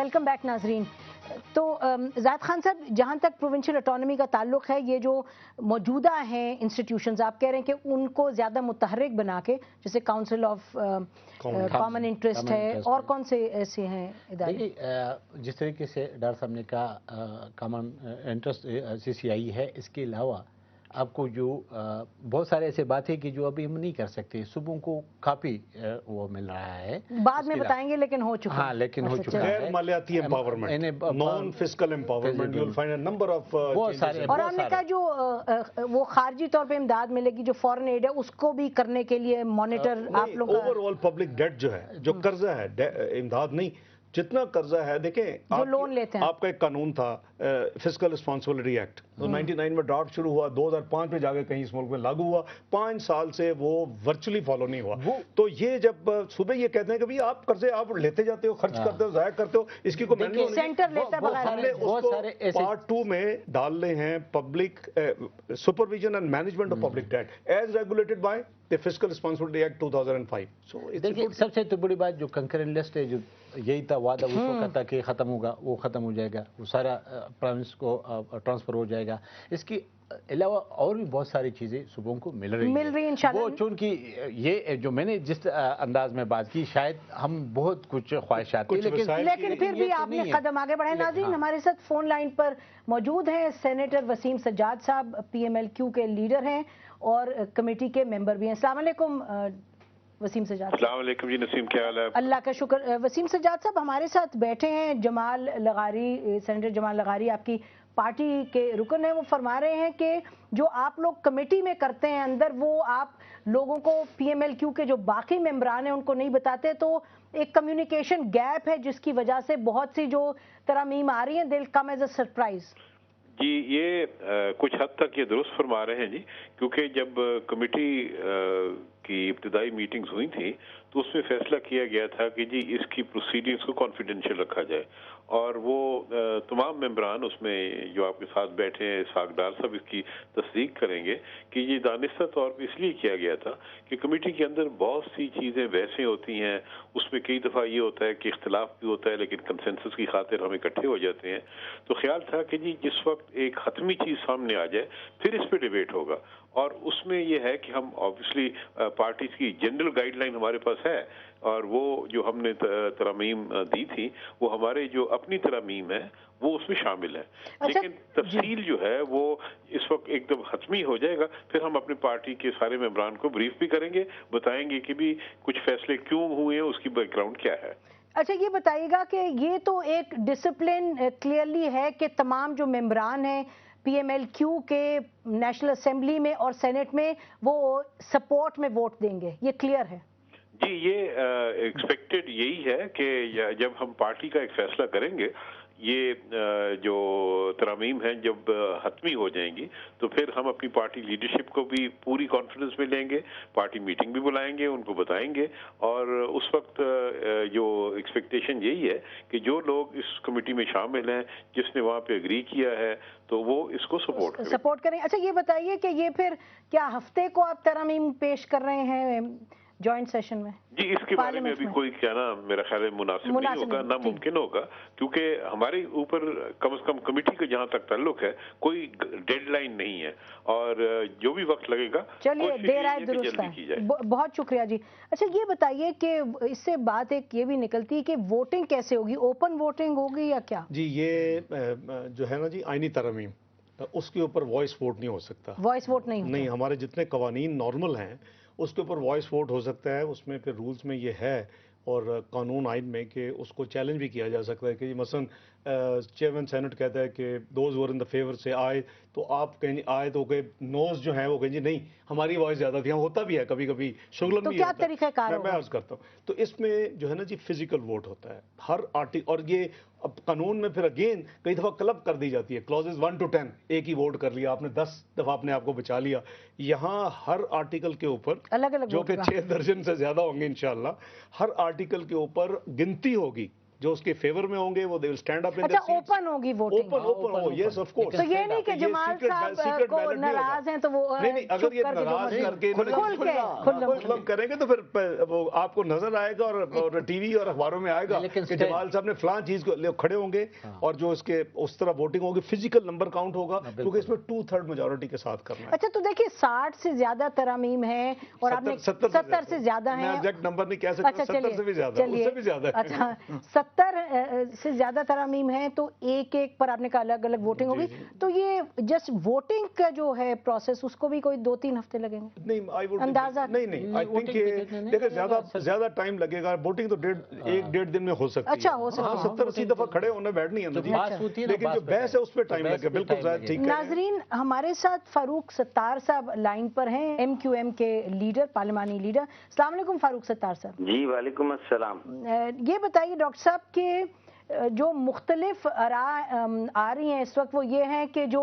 Welcome back नाजरीन। तो ज़ाहिद खान साहब, जहाँ तक प्रोविंशियल ऑटोनॉमी का ताल्लुक है, ये जो मौजूदा हैं इंस्टीट्यूशंस, आप कह रहे हैं कि उनको ज़्यादा मुतहर्रिक बना के, जैसे काउंसिल ऑफ कॉमन इंटरेस्ट है, और कौन से ऐसे हैं इदारे? जिस तरीके से डॉक्टर साहब ने कहा कॉमन इंटरेस्ट CCI है, इसके अलावा आपको जो बहुत सारे ऐसे बातें कि जो अभी हम नहीं कर सकते, सूबों को काफ़ी वो मिल रहा है, बाद में बताएंगे, लेकिन हो चुका है। हाँ, लेकिन हो चुका है। गैर मालियाती empowerment, non fiscal empowerment, you will find a number of बहुत सारे। और हमने कहा जो वो खारजी तौर पे इमदाद मिलेगी, जो फॉरेन एड है, उसको भी करने के लिए मॉनिटर आप लोग ओवरऑल पब्लिक डेट जो है, जो कर्जा है, इमदाद नहीं, जितना कर्जा है, देखें जो लोन लेते हैं, आपका एक कानून था फिस्कल रिस्पांसिबिलिटी एक्ट, तो 99 में ड्राफ्ट शुरू हुआ, 2005 में जाके कहीं इस मुल्क में लागू हुआ, 5 साल से वो वर्चुअली फॉलो नहीं हुआ। तो ये जब सुबह ये कहते हैं कि भाई आप कर्जे आप लेते जाते हो, खर्च करते हो, जाया करते हो, इसकी को मैंने सेंटर लेता हमने उसको पार्ट 2 में डालने हैं, public supervision and management of public debt as regulated by the fiscal responsibility act 2005। So देखिए, सबसे तो बड़ी बात जो कंकरेंट लिस्ट है, जो यही था वादा उस वक्त था कि खत्म होगा, वो खत्म हो जाएगा, वो सारा प्रोविंस को ट्रांसफर हो जाएगा। इसके अलावा और भी बहुत सारी चीजें सूबों को मिल रही है इंशाल्लाह। वो चूंकि ये जो मैंने जिस अंदाज में बात की, शायद हम बहुत कुछ ख्वाहिशात थी, लेकिन फिर भी आपने कदम आगे बढ़ाए। नाज़रीन, हमारे साथ फोन लाइन पर मौजूद हैं सेनेटर वसीम सज्जाद साहब, PMLQ के लीडर हैं और कमेटी के मेंबर भी हैं। अस्सलाम वालेकुम वसीम सज्जाद। अस्सलाम वालेकुम जी नसीम, क्या हाल है? अल्लाह का शुक्र। वसीम सज्जाद साहब हमारे साथ बैठे हैं जमाल लगारी, सेनेटर जमाल लगारी आपकी पार्टी के रुकन है। वो फरमा रहे हैं कि जो आप लोग कमेटी में करते हैं अंदर, वो आप लोगों को PMLQ के जो बाकी मेंबरान हैं उनको नहीं बताते, तो एक कम्युनिकेशन गैप है जिसकी वजह से बहुत सी जो तरमीम आ रही हैं दिल कम एज अ सरप्राइज। जी, ये कुछ हद तक ये दुरुस्त फरमा रहे हैं जी, क्योंकि जब कमेटी की इब्तिदाई मीटिंग्स हुई थी तो उसमें फैसला किया गया था कि जी इसकी प्रोसीडिंग्स को कॉन्फिडेंशियल रखा जाए, और वो तमाम मेंबरान उसमें जो आपके साथ बैठे हैं इस्हाक डार साहब इसकी तस्दीक करेंगे कि ये दानिस्ता तौर पर इसलिए किया गया था कि कमेटी के अंदर बहुत सी चीज़ें वैसे होती हैं, उसमें कई दफ़ा ये होता है कि इख्तलाफ भी होता है, लेकिन कंसेंसस की खातिर हम इकट्ठे हो जाते हैं। तो ख्याल था कि जी जिस वक्त एक हतमी चीज़ सामने आ जाए फिर इस पर डिबेट होगा, और उसमें यह है कि हम ऑब्वियसली पार्टीज की जनरल गाइडलाइन हमारे पास है, और वो जो हमने तरमीम दी थी वो हमारे जो अपनी तरमीम है वो उसमें शामिल है। लेकिन तफसील जो है वो इस वक्त एकदम हतमी हो जाएगा, फिर हम अपनी पार्टी के सारे मेंबरान को ब्रीफ भी करेंगे, बताएंगे कि भी कुछ फैसले क्यों हुए हैं, उसकी बैकग्राउंड क्या है। अच्छा, ये बताइएगा कि ये तो एक डिसिप्लिन क्लियरली है कि तमाम जो मेंबरान हैं PMLQ के नेशनल असेंबली में और सेनेट में वो सपोर्ट में वोट देंगे, ये क्लियर है? जी, ये एक्सपेक्टेड यही है कि जब हम पार्टी का एक फैसला करेंगे, ये जो तरमीम है जब हतमी हो जाएंगी, तो फिर हम अपनी पार्टी लीडरशिप को भी पूरी कॉन्फिडेंस में लेंगे, पार्टी मीटिंग भी बुलाएंगे, उनको बताएंगे, और उस वक्त जो एक्सपेक्टेशन यही है कि जो लोग इस कमेटी में शामिल हैं, जिसने वहाँ पे एग्री किया है, तो वो इसको सपोर्ट करें। अच्छा, ये बताइए कि ये फिर क्या हफ्ते को आप तरमीम पेश कर रहे हैं जॉइंट सेशन में? जी, इसके बारे में अभी कोई कहना मेरा ख्याल है मुनासिब नहीं होगा, ना मुमकिन होगा, क्योंकि हमारे ऊपर कम से कम कमेटी का जहाँ तक ताल्लुक है कोई डेडलाइन नहीं है, और जो भी वक्त लगेगा चलिए देर आए दुरुस्त है। बहुत शुक्रिया जी। अच्छा, ये बताइए कि इससे बात एक ये भी निकलती है कि वोटिंग कैसे होगी, ओपन वोटिंग होगी या क्या? जी, ये जो है ना जी आईनी तरमीम, उसके ऊपर वॉइस वोट नहीं हो सकता। वॉइस वोट नहीं, हमारे जितने कवानीन नॉर्मल हैं उसके ऊपर वॉइस वोट हो सकता है। उसमें फिर रूल्स में ये है और कानून आइन में कि उसको चैलेंज भी किया जा सकता है कि मसलन चेयरमैन सेनेट कहता है कि those were in the favour से आए, तो आप कहें आए तो कहे नोज जो है वो कहें जी नहीं हमारी वॉइस ज़्यादा थी। होता भी है कभी कभी, शुगलन तो भी क्या होता है। मैं अर्ज करता हूँ, तो इसमें जो है ना जी फिजिकल वोट होता है हर आर्टिकल, और ये अब कानून में फिर अगेन कई दफ़ा क्लब कर दी जाती है, क्लॉजेज 1 to 10, एक ही वोट कर लिया आपने, 10 दफ़ा अपने आप को बचा लिया। यहाँ हर आर्टिकल के ऊपर अलग अलग, जो कि 6 दर्जन से ज़्यादा होंगे इंशाल्लाह, हर आर्टिकल के ऊपर गिनती होगी जो उसके फेवर में होंगे वो they will stand up in अच्छा, ओपन होगी वोटिंग? ओपन हो, यस ऑफ कोर्स। तो ये नहीं कि जमाल साहब को नाराज हैं तो वो नहीं, अगर ये नाराज करके खुल्लम करेंगे तो फिर वो आपको नजर आएगा और टीवी और अखबारों में आएगा कि जमाल साहब ने फलां चीज को खड़े होंगे और जो इसके उस तरह वोटिंग होगी, फिजिकल नंबर काउंट होगा, क्योंकि इसमें 2/3 मेजॉरिटी के साथ करना है। अच्छा, तो देखिए 60 से ज्यादा तरमीम है और आपने 70 से ज्यादा है। मैं एग्जैक्ट नंबर नहीं कह सकता। अच्छा, 70 से भी ज्यादा, उससे भी ज्यादा है। अच्छा, 70 से ज्यादा तरमीम है तो एक एक पर आपने कहा अलग अलग वोटिंग होगी, तो ये जस्ट वोटिंग का जो है प्रोसेस उसको भी कोई 2-3 हफ्ते लगेंगे? नहीं, आई वुड अंदाजा नहीं, आई थिंक देखिए ज्यादा टाइम लगेगा। वोटिंग तो 1.5 दिन में हो सकती है। अच्छा, हो सकता है। 70-80 दफा खड़े होने बैठनी है, लेकिन जो बहस है उस पर टाइम लगेगा। बिल्कुल ठीक है। नाजरीन, हमारे साथ फारूक सत्तार साहब लाइन पर हैं, MQM के लीडर, पार्लिमानी लीडर। अस्सलाम वालेकुम फारूक सत्तार साहब। जी वालेकुम अस्सलाम। ये बताइए डॉक्टर साहब कि जो मुख्तलिफ आ रही हैं इस वक्त वो ये हैं कि जो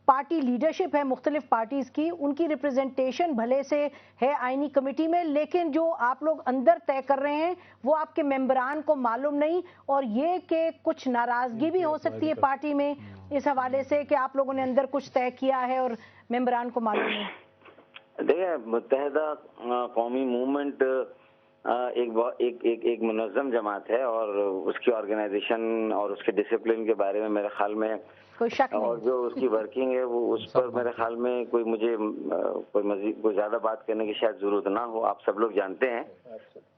पार्टी लीडरशिप है मुख्तलिफ पार्टीज की, उनकी रिप्रेजेंटेशन भले से है आईनी कमेटी में, लेकिन जो आप लोग अंदर तय कर रहे हैं वो आपके मेंबरान को मालूम नहीं, और ये कि कुछ नाराजगी भी हो सकती है पार्टी में इस हवाले से कि आप लोगों ने अंदर कुछ तय किया है और मेंबरान को मालूम नहीं। देखिए, मुत्तहिदा कौमी मूवमेंट एक मुनज़्ज़म जमात है और उसकी ऑर्गेनाइजेशन और उसके डिसिप्लिन के बारे में मेरे ख्याल में कोई शक नहीं, और जो उसकी वर्किंग है वो उस पर मेरे ख्याल में कोई मुझे कोई मजीद कोई ज्यादा बात करने की शायद जरूरत ना हो, आप सब लोग जानते हैं।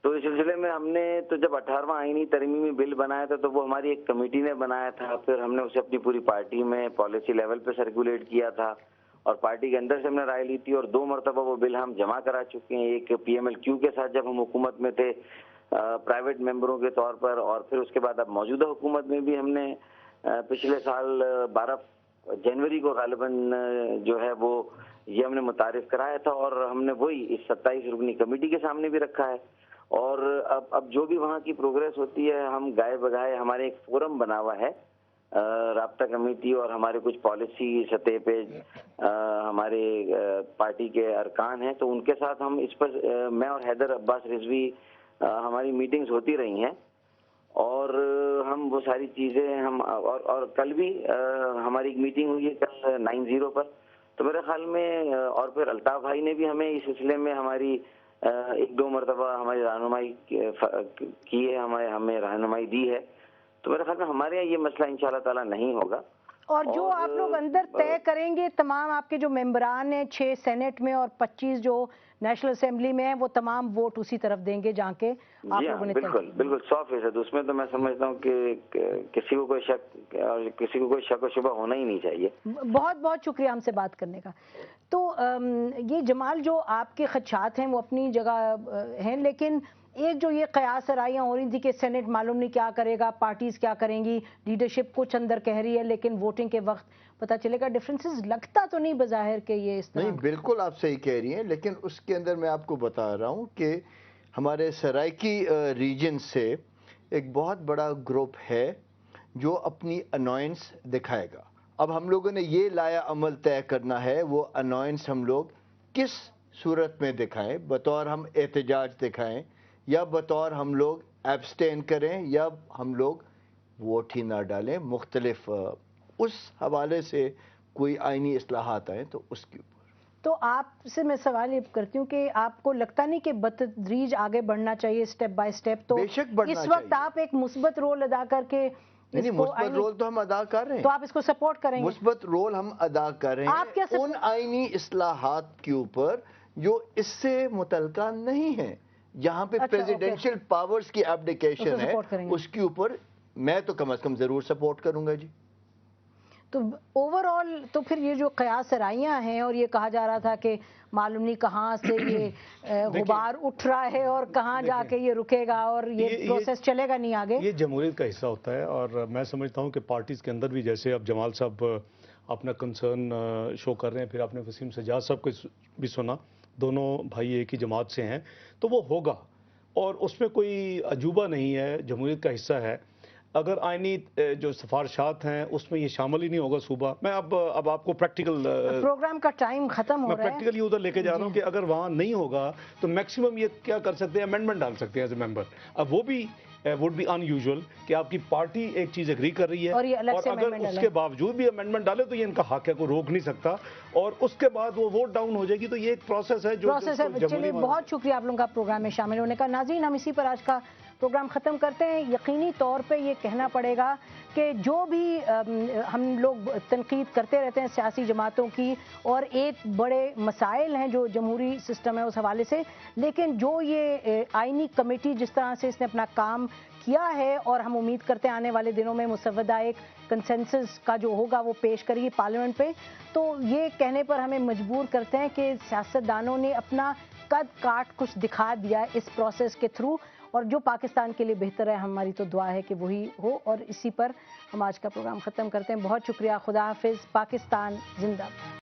तो इस सिलसिले में हमने तो जब 18वां आईनी तरमीमी बिल बनाया था तो वो हमारी एक कमेटी ने बनाया था, फिर हमने उसे अपनी पूरी पार्टी में पॉलिसी लेवल पे सर्कुलेट किया था और पार्टी के अंदर से हमने राय ली थी और 2 मरतबा वो बिल हम जमा करा चुके हैं। एक PMLQ के साथ जब हम हुकूमत में थे प्राइवेट मेंबरों के तौर पर, और फिर उसके बाद अब मौजूदा हुकूमत में भी हमने पिछले साल 12 जनवरी को गालिबन जो है वो ये हमने मुतारिफ कराया था और हमने वही इस 27 रुकनी कमेटी के सामने भी रखा है। और अब जो भी वहाँ की प्रोग्रेस होती है हम गाए बगाए, हमारे एक फोरम बना हुआ है राब्ता कमेटी और हमारे कुछ पॉलिसी सतह पे हमारे पार्टी के अरकान हैं, तो उनके साथ हम इस पर मैं और हैदर अब्बास रिजवी हमारी मीटिंग्स होती रही हैं और हम वो सारी चीज़ें हम और कल भी हमारी एक मीटिंग हुई है कल 9-0 पर, तो मेरे ख्याल में और फिर अल्ताफ भाई ने भी हमें इस सिलसिले में हमारी 1-2 मरतबा हमारी रहनुमाई की है, हमें रहनुमाई दी है। तो मेरे ख्याल में हमारे यहाँ ये मसला इंशाल्लाह ताला नहीं होगा। और जो आप लोग अंदर तय करेंगे, तमाम आपके जो मेंबरान हैं 6 सेनेट में और 25 जो नेशनल असेंबली में है, वो तमाम वोट उसी तरफ देंगे जहाँ के आप लोगों ने बिल्कुल 100%। उसमें तो मैं समझता हूँ कि किसी को कोई शक और शुबा होना ही नहीं चाहिए। बहुत बहुत शुक्रिया हमसे बात करने का। तो ये जमाल, जो आपके खदशात हैं वो अपनी जगह हैं, लेकिन एक जो ये कयास राइयाँ हो रही थी कि सेनेट मालूम नहीं क्या करेगा, पार्टीज क्या करेंगी, लीडरशिप कुछ अंदर कह रही है, लेकिन वोटिंग के वक्त पता चलेगा। डिफरेंसेस लगता तो नहीं बज़ाहिर के ये इस तरह। नहीं, बिल्कुल आप सही कह रही हैं, लेकिन उसके अंदर मैं आपको बता रहा हूँ कि हमारे सराइकी रीजन से एक बहुत बड़ा ग्रुप है जो अपनी अनॉयंस दिखाएगा। अब हम लोगों ने ये लाया अमल तय करना है, वो अनॉयंस हम लोग किस सूरत में दिखाएं, बतौर हम एहतजाज दिखाएं या बतौर हम लोग एब्सटेन करें या हम लोग वोट ही ना डालें, मुख्तलिफ उस हवाले से कोई आईनी इस्लाहात आए तो उसके ऊपर। तो आपसे मैं सवाल ये करती हूँ कि आपको लगता नहीं कि बतदरीज आगे बढ़ना चाहिए, स्टेप बाय स्टेप? तो बेशक बढ़ना इस वक्त चाहिए। आप एक मुस्बत रोल अदा करके नहीं, मुस्बत रोल तो हम अदा कर रहे हैं, तो आप इसको सपोर्ट करेंगे? मुस्बत रोल हम अदा कर रहे आप क्या हैं उन आईनी इस्लाहात के ऊपर जो इससे मुतल्का नहीं है, जहाँ पे प्रेसिडेंशियल पावर्स की एब्डिकेशन है, उसके ऊपर मैं तो कम से कम जरूर सपोर्ट करूंगा जी। तो ओवरऑल तो फिर ये जो कयास राइयाँ हैं और ये कहा जा रहा था कि मालूम नहीं कहाँ से ये गुबार उठ रहा है और कहाँ जाके ये रुकेगा और ये प्रोसेस चलेगा नहीं आगे, ये जमहूरियत का हिस्सा होता है। और मैं समझता हूँ कि पार्टीज के अंदर भी, जैसे अब जमाल साहब अपना कंसर्न शो कर रहे हैं, फिर आपने वसीम सज्जाद साहब को भी सुना, दोनों भाई एक ही जमात से हैं, तो वो होगा और उसमें कोई अजूबा नहीं है, जमहूरियत का हिस्सा है। अगर आईनी जो सिफारिशात हैं उसमें ये शामिल ही नहीं होगा सूबा। मैं अब आपको प्रैक्टिकल प्रोग्राम का टाइम खत्म हो रहा है, मैं प्रैक्टिकली उधर लेके जा रहा हूँ कि अगर वहाँ नहीं होगा तो मैक्सिमम ये क्या कर सकते हैं, अमेंडमेंट डाल सकते हैं एज ए मेंबर। अब वो भी वुड बी अनयूजुअल कि आपकी पार्टी एक चीज़ एग्री कर रही है और ये अलग से अगर amendment उसके डाले। बावजूद भी अमेंडमेंट डाले तो ये इनका हक है, कोई रोक नहीं सकता, और उसके बाद वो वोट डाउन हो जाएगी। तो ये एक प्रोसेस है जो प्रोसेस है। चलिए, बहुत शुक्रिया आप लोगों का प्रोग्राम में शामिल होने का। नाज़रीन, हम इसी पर आज का प्रोग्राम ख़त्म करते हैं। यकीनी तौर पे ये कहना पड़ेगा कि जो भी हम लोग तनकीद करते रहते हैं सियासी जमातों की, और एक बड़े मसाइल हैं जो जमहूरी सिस्टम है उस हवाले से, लेकिन जो ये आइनी कमेटी जिस तरह से इसने अपना काम किया है, और हम उम्मीद करते हैं आने वाले दिनों में मुसव्वदा एक कंसेंसस का जो होगा वो पेश करेगी पार्लियामेंट पे, तो ये कहने पर हमें मजबूर करते हैं कि सियासतदानों ने अपना कद काट कुछ दिखा दिया है इस प्रोसेस के थ्रू, और जो पाकिस्तान के लिए बेहतर है हमारी तो दुआ है कि वही हो। और इसी पर हम आज का प्रोग्राम ख़त्म करते हैं। बहुत शुक्रिया। खुदा हाफिज़। पाकिस्तान जिंदाबाद।